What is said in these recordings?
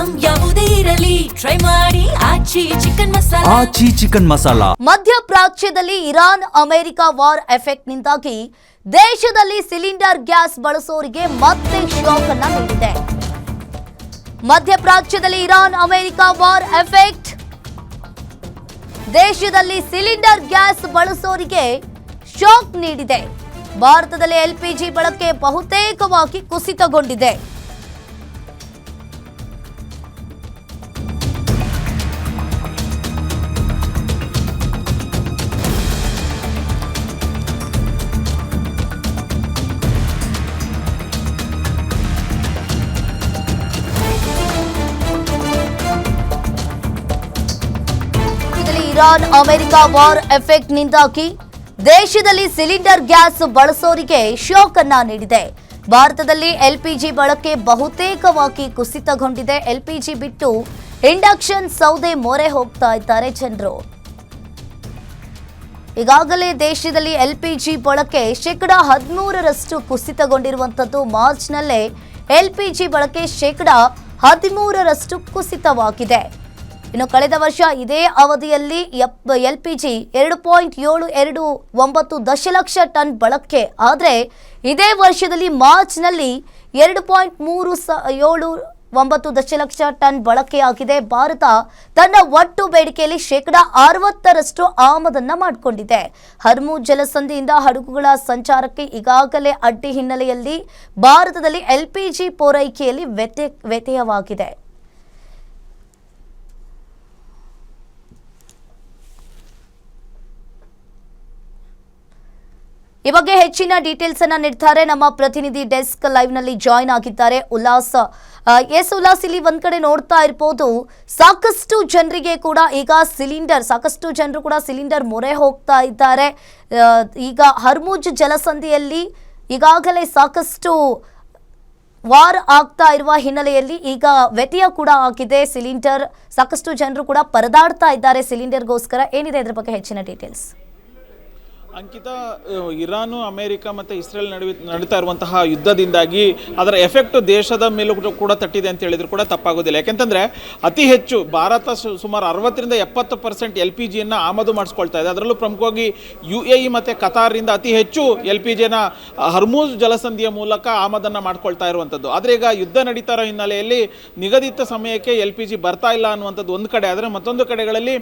Item ಯಾವುದೇ ಇರಲಿ try ಮಾಡಿ ಆಚಿ ಚಿಕನ್ ಮಸಾಲಾ. ಮಧ್ಯಪ್ರಾಚ್ಯದಲ್ಲಿ ಇರಾನ್ ಅಮೆರಿಕ ವಾರ್ ಎಫೆಕ್ಟ್ ನಿಂದಾಗಿ ದೇಶದಲ್ಲಿ ಸಿಲಿಂಡರ್ ಗ್ಯಾಸ್ ಬಳಸೋರಿಗೆ ಮತ್ತೆ ಶಾಕ್ ಅನ್ನ ನೀಡಿದೆ. ಮಧ್ಯಪ್ರಾಚ್ಯದಲ್ಲಿ ಇರಾನ್ ಅಮೆರಿಕ ವಾರ್ ಎಫೆಕ್ಟ್ ದೇಶದಲ್ಲಿ ಸಿಲಿಂಡರ್ ಗ್ಯಾಸ್ ಬಳಸೋರಿಗೆ ಶಾಕ್ ನೀಡಿದೆ. ಭಾರತದಲ್ಲಿ ಎಲ್ಪಿಜಿ ಬಳಕೆ ಬಹುತೇಕವಾಗಿ ಕುಸಿತಗೊಂಡಿದೆ. ಇರಾನ್ ಅಮೆರಿಕ ವಾರ್ ಎಫೆಕ್ಟ್ ನಿಂದಾಗಿ ದೇಶದಲ್ಲಿ ಸಿಲಿಂಡರ್ ಗ್ಯಾಸ್ ಬಳಸೋರಿಗೆ ಶಾಕ್ ಅನ್ನ ನೀಡಿದೆ. ಭಾರತದಲ್ಲಿ ಎಲ್ಪಿಜಿ ಬಳಕೆ ಬಹುತೇಕವಾಗಿ ಕುಸಿತಗೊಂಡಿದೆ. ಎಲ್ಪಿಜಿ ಬಿಟ್ಟು ಇಂಡಕ್ಷನ್ ಸೌದೆ ಮೊರೆ ಹೋಗ್ತಾ ಇದ್ದಾರೆ ಜನರು. ಈಗಾಗಲೇ ದೇಶದಲ್ಲಿ ಎಲ್ಪಿಜಿ ಬಳಕೆ 13% ಕುಸಿತಗೊಂಡಿರುವಂತದ್ದು. ಮಾರ್ಚ್ನಲ್ಲೇ ಎಲ್ಪಿಜಿ ಬಳಕೆ 13% ಕುಸಿತವಾಗಿದೆ. ಇನ್ನು ಕಳೆದ ವರ್ಷ ಇದೇ ಅವಧಿಯಲ್ಲಿ ಎಲ್ಪಿಜಿ 2.729 ದಶಲಕ್ಷ ಟನ್ ಬಳಕೆ ಆದರೆ ಇದೇ ವರ್ಷದಲ್ಲಿ ಮಾರ್ಚ್ನಲ್ಲಿ 2.379 ದಶಲಕ್ಷ ಟನ್ ಬಳಕೆಯಾಗಿದೆ. ಭಾರತ ತನ್ನ ಒಟ್ಟು ಬೇಡಿಕೆಯಲ್ಲಿ 60% ಆಮದನ್ನ ಮಾಡಿಕೊಂಡಿದೆ. ಹರ್ಮುಜ್ ಜಲಸಂಧಿಯಿಂದ ಹಡಗುಗಳ ಸಂಚಾರಕ್ಕೆ ಈಗಾಗಲೇ ಅಡ್ಡಿ ಹಿನ್ನೆಲೆಯಲ್ಲಿ ಭಾರತದಲ್ಲಿ ಎಲ್ಪಿಜಿ ಪೂರೈಕೆಯಲ್ಲಿ ವ್ಯತ್ಯಯವಾಗಿದೆ. ಈ ಬಗ್ಗೆ ಹೆಚ್ಚಿನ ಡೀಟೇಲ್ಸ್ ಅನ್ನ ನೀಡ್ತಾರೆ ನಮ್ಮ ಪ್ರತಿನಿಧಿ. ಡೆಸ್ಕ್ ಲೈವ್ ನಲ್ಲಿ ಜಾಯಿನ್ ಆಗಿದ್ದಾರೆ ಉಲ್ಲಾಸ್. ಉಲ್ಲಾಸ್, ಇಲ್ಲಿ ಒಂದ್ ಕಡೆ ನೋಡ್ತಾ ಇರಬಹುದು ಸಾಕಷ್ಟು ಜನರಿಗೆ ಕೂಡ ಈಗ ಸಾಕಷ್ಟು ಜನರು ಕೂಡ ಸಿಲಿಂಡರ್ ಮೊರೆ ಹೋಗ್ತಾ ಇದ್ದಾರೆ. ಈಗ ಹರ್ಮುಜ್ ಜಲಸಂಧಿಯಲ್ಲಿ ಈಗಾಗಲೇ ಸಾಕಷ್ಟು ವಾರ್ ಆಗ್ತಾ ಇರುವ ಹಿನ್ನೆಲೆಯಲ್ಲಿ ಈಗ ವ್ಯತ್ಯಯ ಕೂಡ ಆಗಿದೆ. ಸಿಲಿಂಡರ್ ಸಾಕಷ್ಟು ಜನರು ಕೂಡ ಪರದಾಡ್ತಾ ಇದ್ದಾರೆ ಸಿಲಿಂಡರ್ಗೋಸ್ಕರ. ಏನಿದೆ ಇದ್ರ ಬಗ್ಗೆ ಹೆಚ್ಚಿನ ಡೀಟೇಲ್ಸ್? ಅಂಕಿತಾ, ಇರಾನು ಅಮೆರಿಕ ಮತ್ತು ಇಸ್ರೇಲ್ ನಡೀತಾ ಇರುವಂತಹ ಯುದ್ಧದಿಂದಾಗಿ ಅದರ ಎಫೆಕ್ಟ್ ದೇಶದ ಮೇಲೂ ಕೂಡ ತಟ್ಟಿದೆ ಅಂತ ಹೇಳಿದ್ರು ಕೂಡ ತಪ್ಪಾಗೋದಿಲ್ಲ. ಯಾಕೆಂತಂದರೆ ಅತಿ ಹೆಚ್ಚು ಭಾರತ ಸುಮಾರು 60-70% ಎಲ್ ಪಿ ಜಿಯನ್ನು ಆಮದು ಮಾಡಿಸ್ಕೊಳ್ತಾ ಇದೆ. ಅದರಲ್ಲೂ ಪ್ರಮುಖವಾಗಿ UAE ಮತ್ತು ಕತಾರ್ನಿಂದ ಅತಿ ಹೆಚ್ಚು ಎಲ್ ಪಿ ಜಿಯನ್ನು ಹರ್ಮುಜ್ ಜಲಸಂಧಿಯ ಮೂಲಕ ಆಮದನ್ನು ಮಾಡ್ಕೊಳ್ತಾ ಇರುವಂಥದ್ದು. ಆದರೆ ಈಗ ಯುದ್ಧ ನಡೀತಾ ಇರೋ ಹಿನ್ನೆಲೆಯಲ್ಲಿ ನಿಗದಿತ ಸಮಯಕ್ಕೆ ಎಲ್ ಪಿ ಜಿ ಬರ್ತಾ ಇಲ್ಲ ಅನ್ನುವಂಥದ್ದು ಒಂದು ಕಡೆ. ಆದರೆ ಮತ್ತೊಂದು ಕಡೆಗಳಲ್ಲಿ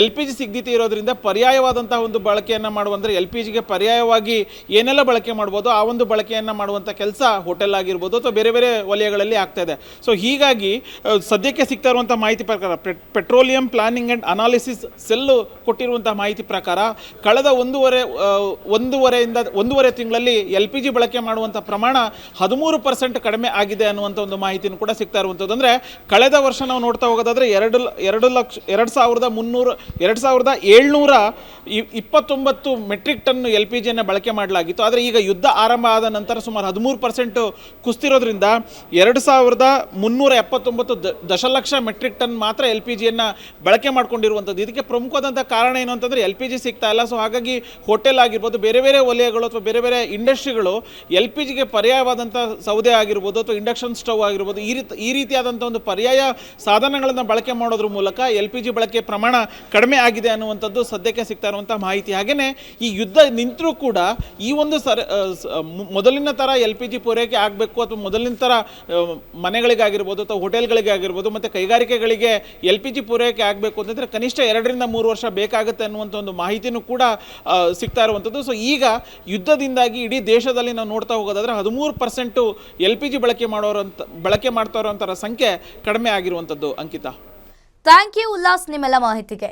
ಎಲ್ ಪಿ ಜಿ ಸಿಗದಿತೆ ಇರೋದ್ರಿಂದ ಪರ್ಯಾಯವಾದಂತಹ ಒಂದು ಬಳಕೆಯನ್ನು ಮಾಡುವಂದರೆ ಎಲ್ ಪಿ ಜಿಗೆ ಪರ್ಯಾಯವಾಗಿ ಏನೆಲ್ಲ ಬಳಕೆ ಮಾಡ್ಬೋದು ಆ ಒಂದು ಬಳಕೆಯನ್ನು ಮಾಡುವಂಥ ಕೆಲಸ ಹೋಟೆಲ್ ಆಗಿರ್ಬೋದು ಅಥವಾ ಬೇರೆ ಬೇರೆ ವಲಯಗಳಲ್ಲಿ ಆಗ್ತಾ ಇದೆ. ಸೊ ಹೀಗಾಗಿ ಸದ್ಯಕ್ಕೆ ಸಿಗ್ತಾ ಇರುವಂಥ ಮಾಹಿತಿ ಪ್ರಕಾರ petroleum planning and analysis cell ಕೊಟ್ಟಿರುವಂಥ ಮಾಹಿತಿ ಪ್ರಕಾರ ಕಳೆದ ಒಂದೂವರೆ ತಿಂಗಳಲ್ಲಿ ಎಲ್ ಪಿ ಜಿ ಬಳಕೆ ಮಾಡುವಂಥ ಪ್ರಮಾಣ 13% ಕಡಿಮೆ ಆಗಿದೆ ಅನ್ನುವಂಥ ಒಂದು ಮಾಹಿತಿನೂ ಕೂಡ ಸಿಗ್ತಾ ಇರುವಂಥದ್ದು. ಅಂದರೆ ಕಳೆದ ವರ್ಷ ನಾವು ನೋಡ್ತಾ ಹೋಗೋದಾದರೆ 2729 ಮೆಟ್ರಿಕ್ ಟನ್ ಎಲ್ ಪಿ ಜಿಯನ್ನು ಬಳಕೆ ಮಾಡಲಾಗಿತ್ತು. ಆದರೆ ಈಗ ಯುದ್ಧ ಆರಂಭ ಆದ ನಂತರ ಸುಮಾರು 13% ಕುಸ್ತಿರೋದ್ರಿಂದ 2379 ದಶಲಕ್ಷ ಮೆಟ್ರಿಕ್ ಟನ್ ಮಾತ್ರ ಎಲ್ ಪಿ ಜಿಯನ್ನು ಬಳಕೆ ಮಾಡ್ಕೊಂಡಿರುವಂಥದ್ದು. ಇದಕ್ಕೆ ಪ್ರಮುಖವಾದಂಥ ಕಾರಣ ಏನು ಅಂತಂದರೆ ಎಲ್ ಪಿ ಜಿ ಸಿಗ್ತಾ ಇಲ್ಲ. ಸೊ ಹಾಗಾಗಿ ಹೋಟೆಲ್ ಆಗಿರ್ಬೋದು, ಬೇರೆ ಬೇರೆ ವಲಯಗಳು ಅಥವಾ ಬೇರೆ ಬೇರೆ ಇಂಡಸ್ಟ್ರಿಗಳು ಎಲ್ ಪಿ ಜಿಗೆ ಪರ್ಯಾಯವಾದಂಥ ಸೌದೆ ಆಗಿರ್ಬೋದು ಅಥವಾ ಇಂಡಕ್ಷನ್ ಸ್ಟವ್ ಆಗಿರ್ಬೋದು ಈ ರೀತಿಯಾದಂಥ ಒಂದು ಪರ್ಯಾಯ ಸಾಧನಗಳನ್ನು ಬಳಕೆ ಮಾಡೋದ್ರ ಮೂಲಕ ಎಲ್ ಪಿ ಜಿ ಬಳಕೆ ಪ್ರಮಾಣ ಕಡಿಮೆ ಆಗಿದೆ ಅನ್ನುವಂಥದ್ದು ಸದ್ಯಕ್ಕೆ ಸಿಗ್ತಾ ಇರುವಂಥ ಮಾಹಿತಿ. ಹಾಗೆಯೇ ಈ ಯುದ್ಧ ನಿಂತರೂ ಕೂಡ ಈ ಒಂದು ಮೊದಲಿನ ಥರ ಎಲ್ ಪಿ ಜಿ ಪೂರೈಕೆ ಆಗಬೇಕು ಅಥವಾ ಮೊದಲಿನ ಥರ ಮನೆಗಳಿಗಾಗಿರ್ಬೋದು ಅಥವಾ ಹೋಟೆಲ್ಗಳಿಗೆ ಆಗಿರ್ಬೋದು ಮತ್ತು ಕೈಗಾರಿಕೆಗಳಿಗೆ ಎಲ್ ಪಿ ಜಿ ಪೂರೈಕೆ ಆಗಬೇಕು ಅಂತಂದರೆ ಕನಿಷ್ಠ 2-3 ವರ್ಷ ಬೇಕಾಗುತ್ತೆ ಅನ್ನುವಂಥ ಒಂದು ಮಾಹಿತಿನೂ ಕೂಡ ಸಿಗ್ತಾ ಇರುವಂಥದ್ದು. ಸೊ ಈಗ ಯುದ್ಧದಿಂದಾಗಿ ಇಡೀ ದೇಶದಲ್ಲಿ ನಾವು ನೋಡ್ತಾ ಹೋಗೋದಾದರೆ 13% ಎಲ್ ಪಿ ಜಿ ಬಳಕೆ ಮಾಡ್ತಾ ಇರೋಂಥರ ಸಂಖ್ಯೆ ಕಡಿಮೆ ಆಗಿರುವಂಥದ್ದು. ಅಂಕಿತಾ, ಥ್ಯಾಂಕ್ ಯು ಉಲ್ಲಾಸ್ ನಿಮ್ಮೆಲ್ಲ ಮಾಹಿತಿಗೆ.